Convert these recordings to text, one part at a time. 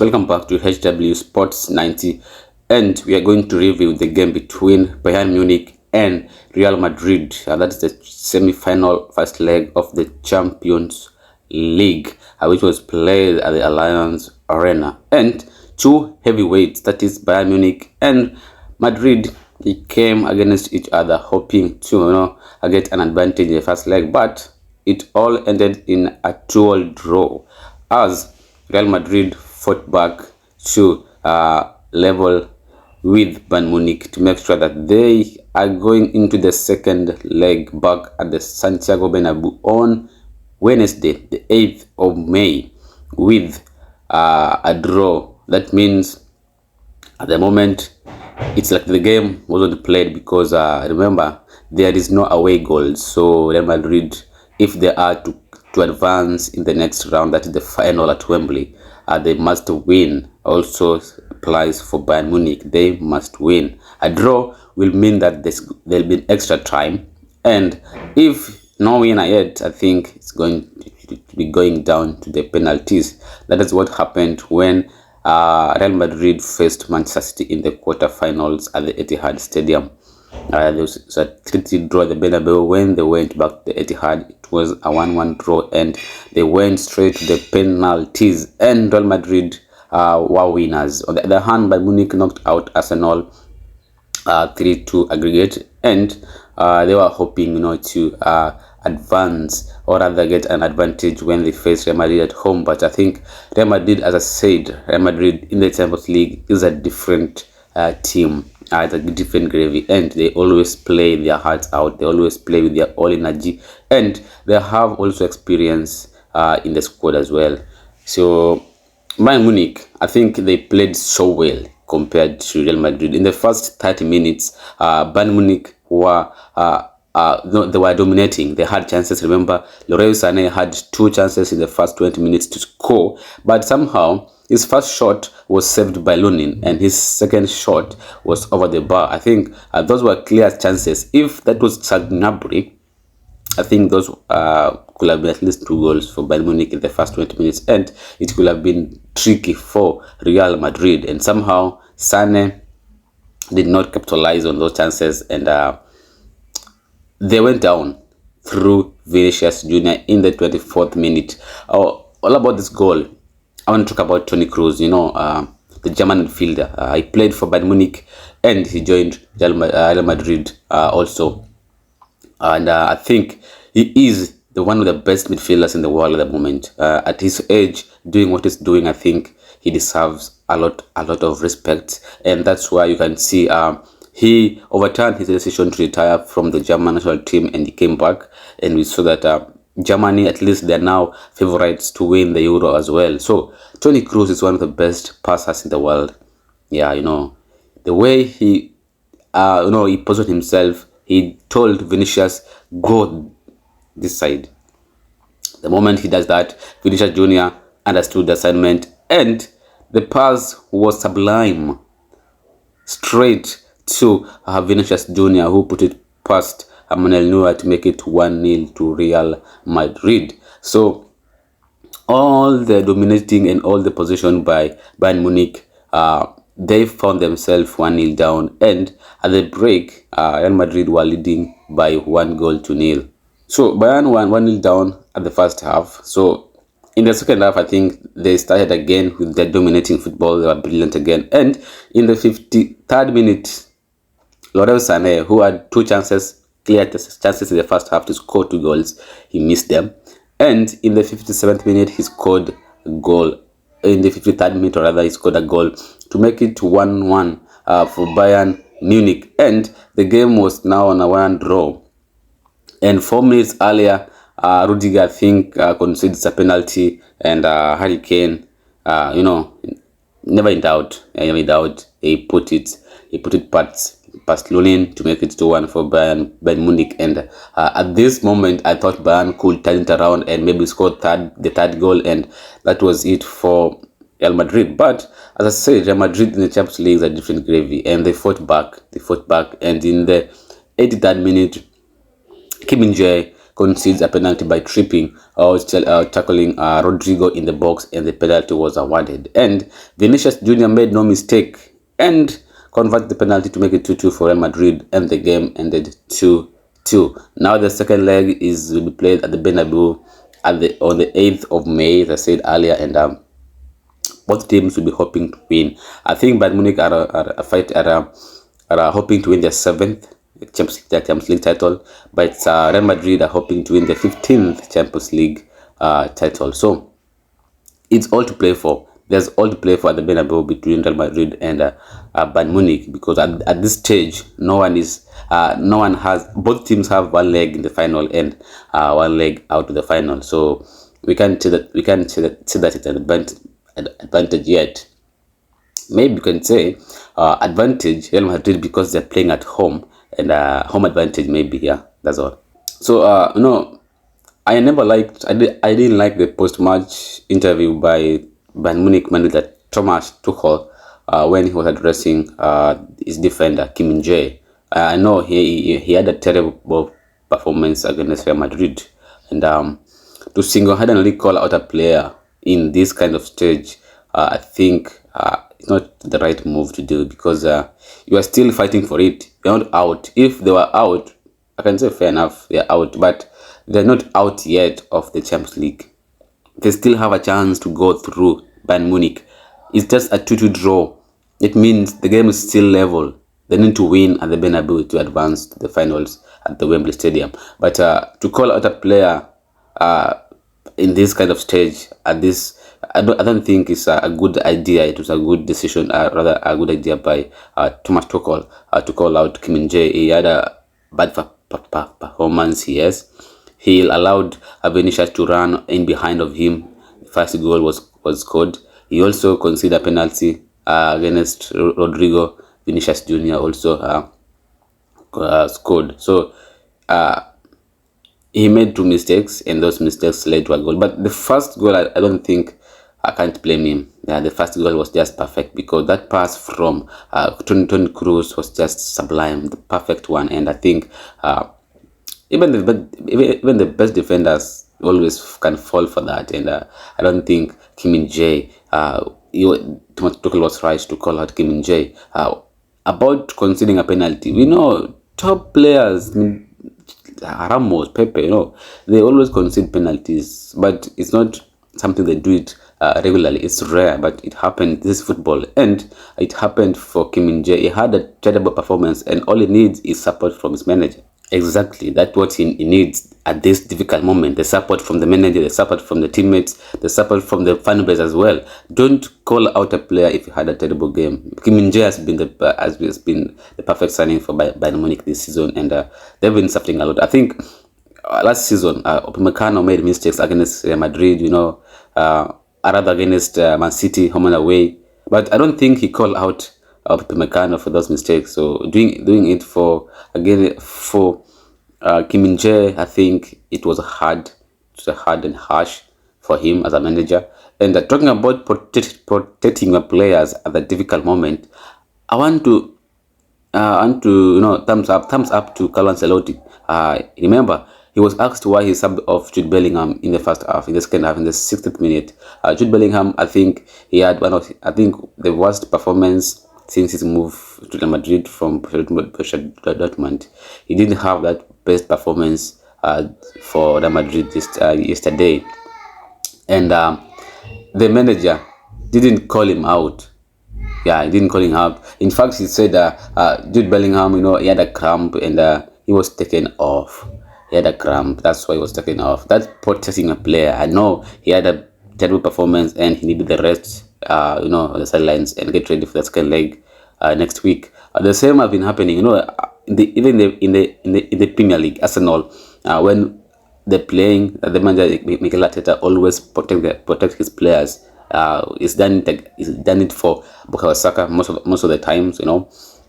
Welcome back to HW Sports 90, and we are going to review the game between Bayern Munich and Real Madrid. That's the semi-final first leg of the Champions League, which was played at the Allianz Arena. And two heavyweights, that is Bayern Munich and Madrid, they came against each other, hoping to get an advantage in the first leg, but it all ended in a 2-2 draw as Real Madrid fought back to level with Bayern Munich to make sure that they are going into the second leg back at the Santiago Bernabeu on Wednesday, the 8th of May, with a draw. That means at the moment it's like the game wasn't played because remember, there is no away goals. So Real Madrid, if they are to advance in the next round, that is the final at Wembley, they must win. Also applies for Bayern Munich, they must win. A draw will mean that there'll be extra time, and if no winner yet, I think it's going to be going down to the penalties. That is what happened when Real Madrid faced Manchester City in the quarterfinals at the Etihad Stadium. There was a 3-3 draw at the Bernabeu. When they went back to the Etihad, it was a 1-1 draw, and they went straight to the penalties, and Real Madrid were winners. On the other hand, Bayern Munich knocked out Arsenal 3-2 aggregate, and they were hoping to advance, or rather get an advantage when they face Real Madrid at home. But I think Real Madrid, as I said, Real Madrid in the Champions League is a different team. It's a different gravy, and they always play their hearts out. They always play with their all energy, and they have also experience in the squad as well. So Bayern Munich, I think they played so well compared to Real Madrid. In the first 30 minutes, Bayern Munich were they were dominating. They had chances. Remember, Leroy Sané had 2 chances in the first 20 minutes to score, but somehow his first shot was saved by Lunin, and his second shot was over the bar. I think those were clear chances. If that was Gnabry, I think those could have been at least 2 goals for Bayern Munich in the first 20 minutes, and it could have been tricky for Real Madrid. And somehow Sané did not capitalize on those chances, and they went down through Vinicius Jr. in the 24th minute. All about this goal, I want to talk about Toni Kroos, the German midfielder. He played for Bayern Munich, and he joined Real Madrid also. And I think he is one of the best midfielders in the world at the moment. At his age, doing what he's doing, I think he deserves a lot of respect. And that's why you can see he overturned his decision to retire from the German national team, and he came back, and we saw that Germany, at least they're now favorites to win the Euro as well. So Toni Kroos is one of the best passers in the world. Yeah, the way he he positioned himself. He told Vinicius, go this side. The moment he does that, Vinicius Jr. understood the assignment, and the pass was sublime, straight to Vinicius Jr., who put it past Manuel Neuer to make it 1-0 to Real Madrid. So all the dominating and all the possession by Bayern Munich, they found themselves 1-0 down, and at the break, Real Madrid were leading by 1-0. So Bayern won 1-0 down at the first half. So in the second half, I think they started again with their dominating football. They were brilliant again, and in the 53rd minute, Leroy Sané, who had 2 clear chances in the first half to score 2 goals, he missed them. And in the 57th minute, he scored a goal. In the 53rd minute, or rather, he scored a goal to make it 1-1 for Bayern Munich. And the game was now on a 1 draw. And 4 minutes earlier, Rudiger, I think, concedes a penalty, and Harry Kane, never in doubt. He put it past Lunin to make it 2-1 for Bayern Munich. And at this moment, I thought Bayern could turn it around and maybe score the third goal, and that was it for Real Madrid. But as I said, Real Madrid in the Champions League is a different gravy, and they fought back. And in the 83rd minute, Kim Min-jae concedes a penalty by tripping or tackling Rodrigo in the box, and the penalty was awarded. And Vinicius Jr. made no mistake and converted the penalty to make it 2-2 for Real Madrid, and the game ended 2-2. Now the second leg will be played at the Bernabeu on the 8th of May, as I said earlier, and both teams will be hoping to win. I think Bayern Munich are hoping to win their 7th Champions League title, but Real Madrid are hoping to win the 15th Champions League title. So it's all to play for. There's all to play for at the Bernabeu between Real Madrid and Bayern Munich, because at this stage, both teams have one leg in the final and one leg out of the final. So we can't say that it's an advantage yet. Maybe you can say advantage Real Madrid because they're playing at home, and home advantage maybe. Yeah, that's all. So I didn't like the post-match interview by Bayern Munich manager Thomas Tuchel when he was addressing his defender Kim Min-jae. I know he had a terrible performance against Real Madrid, and to single-handedly call out a player in this kind of stage, I think it's not the right move to do, because you are still fighting for it. You're not out. If they were out, I can say fair enough, they're out, but they're not out yet of the Champions League. They still have a chance to go through Bayern Munich. It's just a 2-2 draw. It means the game is still level. They need to win at the Bernabeu to advance to the finals at the Wembley Stadium. But to call out a player in this kind of stage, at this, I don't think it's a good idea. It was a good decision, rather a good idea by Thomas Tuchel to call out Kim Min-jae. He had a bad performance, yes. He allowed Vinicius to run in behind of him. The first goal was scored. He also conceded a penalty against Rodrigo. Vinicius Jr. also scored. So he made 2 mistakes, and those mistakes led to a goal. But the first goal, I don't think I can't blame him. Yeah, the first goal was just perfect, because that pass from Toni Kroos was just sublime, the perfect one. And I think even the best defenders always can fall for that. And I don't think Kim Min-jae, Thomas Tuchel was right to call out Kim Min-jae about conceding a penalty. We know top players, Ramos, Pepe, they always concede penalties, but it's not something they do it regularly. It's rare, but it happened. This is football, and it happened for Kim Min-jae. He had a terrible performance, and all he needs is support from his manager. Exactly, that's what he needs at this difficult moment. The support from the manager, the support from the teammates, the support from the fan base as well. Don't call out a player if he had a terrible game. Kim Min-jae has been the perfect signing for Bayern Munich this season, and they've been suffering a lot. I think last season, Upamecano made mistakes against Real Madrid, rather against Man City, home and away. But I don't think he called out Upamecano for those mistakes. So doing it for Kim Min-jae, I think it was hard and harsh for him as a manager. And talking about protecting your players at a difficult moment, I want to thumbs up to Carlo Ancelotti. Remember, he was asked why he subbed off Jude Bellingham in the first half, in the second half, in the 60th minute. Jude Bellingham, I think he had the worst performance since his move to Real Madrid from Borussia Dortmund. He didn't have that best performance for Real Madrid yesterday, and the manager didn't call him out. Yeah, he didn't call him out. In fact, he said Jude Bellingham, he had a cramp, and he was taken off. He had a cramp, that's why he was taken off. That's protecting a player. I know he had a terrible performance, and he needed the rest, on the sidelines, and get ready for the second leg next week. The same has been happening, even in the Premier League. Arsenal, when they're playing, the manager Mikel Arteta always protect his players. He's done it for Bukayo Saka most of the times,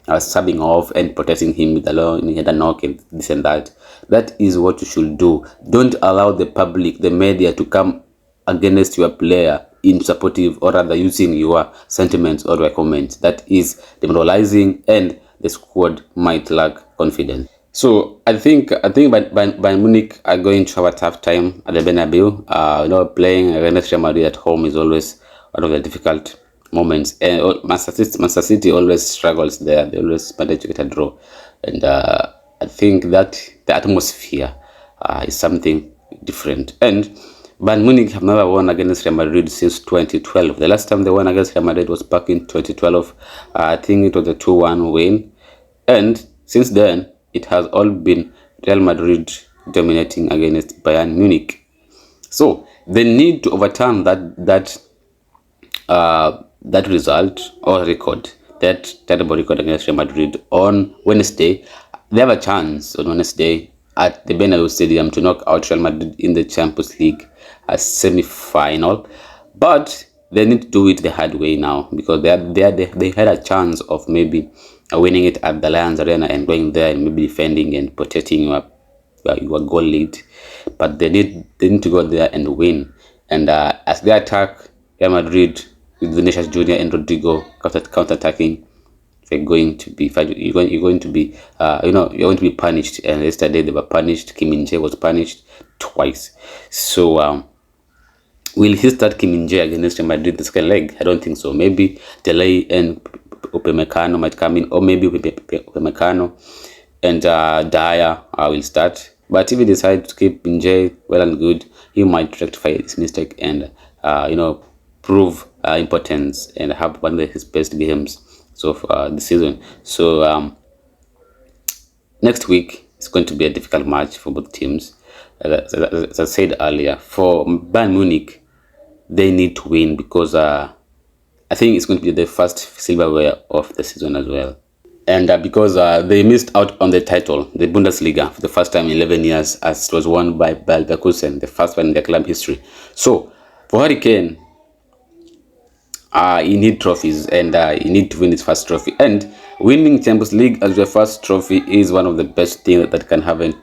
subbing off and protecting him with he had a knock and this and that. That is what you should do. Don't allow the public, the media, to come against your player in supportive, or rather using your sentiments or your comments. That is demoralizing, and the squad might lack confidence. So Bayern Munich are going to have a tough time at the Bernabeu. Playing against Real Madrid at home is always one of the difficult moments, and Manchester City always struggles there. They always manage to get a draw, and I think that the atmosphere is something different. And Bayern Munich have never won against Real Madrid since 2012. The last time they won against Real Madrid was back in 2012. I think it was a 2-1 win. And since then, it has all been Real Madrid dominating against Bayern Munich. So they need to overturn that result or record, that terrible record against Real Madrid on Wednesday. They have a chance on Wednesday at the Bernabeu Stadium to knock out Real Madrid in the Champions League semi-final, but they need to do it the hard way now, because they had a chance of maybe winning it at the Allianz Arena and going there and maybe defending and protecting your goal lead, but they need to go there and win. And as they attack Real Madrid with Vinicius Jr. and Rodrigo counter-attacking, you're going to be punished. And yesterday they were punished. Kim Min-jae was punished twice. So will he start Kim Min-jae against Real Madrid the second leg? I don't think so. Maybe Delay and Upamecano might come in, or maybe Upamecano and Dyer will start. But if he decides to keep Min-jae, well and good, he might rectify his mistake and prove importance and have one of his best games so far this season. So next week is going to be a difficult match for both teams. As I said earlier, for Bayern Munich, they need to win, because I think it's going to be the first silverware of the season as well. And because they missed out on the title, the Bundesliga, for the first time in 11 years, as it was won by Bayer Leverkusen, the first one in their club history. So for Harry Kane, he need trophies, and he need to win his first trophy. And winning Champions League as your first trophy is one of the best things that can happen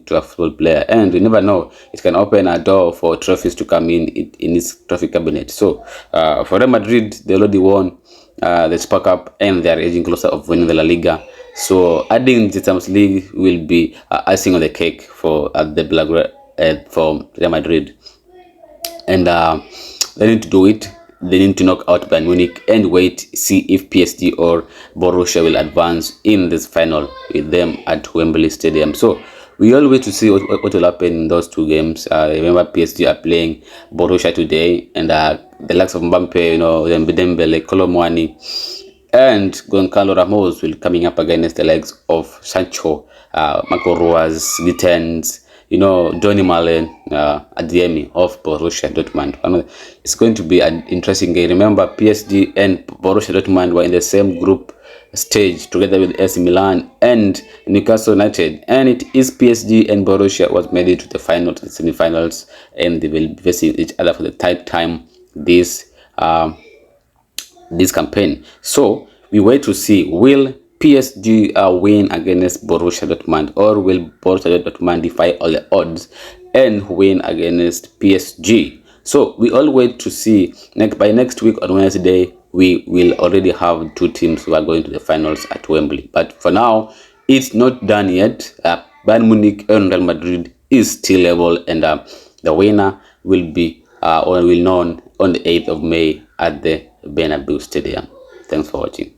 to a football player. And you never know, it can open a door for trophies to come in his trophy cabinet. So for Real Madrid, they already won the Super Cup, and they are edging closer of winning the La Liga. So adding the Champions League will be icing on the cake for the Blaugrana for Real Madrid. And they need to do it. They need to knock out Bayern Munich and see if PSG or Borussia will advance in this final with them at Wembley Stadium. So we all wait to see what will happen in those two games. Remember, PSG are playing Borussia today, and the likes of Mbappe, Dembele, Kolo Muani, and Goncalo Ramos will coming up against the legs of Sancho, Marco Ruas, Gittens, Donny Malen, Adeyemi of Borussia Dortmund. It's going to be an interesting game. Remember, PSG and Borussia Dortmund were in the same group stage together with AC Milan and Newcastle United, and it is PSG and Borussia was made it to the final, to the semi-finals, and they will be facing each other for the third time this campaign. So we wait to see, will PSG win against Borussia Dortmund, or will Borussia Dortmund defy all the odds and win against PSG? So we all wait to see. By next week on Wednesday, we will already have two teams who are going to the finals at Wembley. But for now, it's not done yet. Bayern Munich and Real Madrid is still level, and the winner will be known on the 8th of May at the Bernabeu Stadium. Thanks for watching.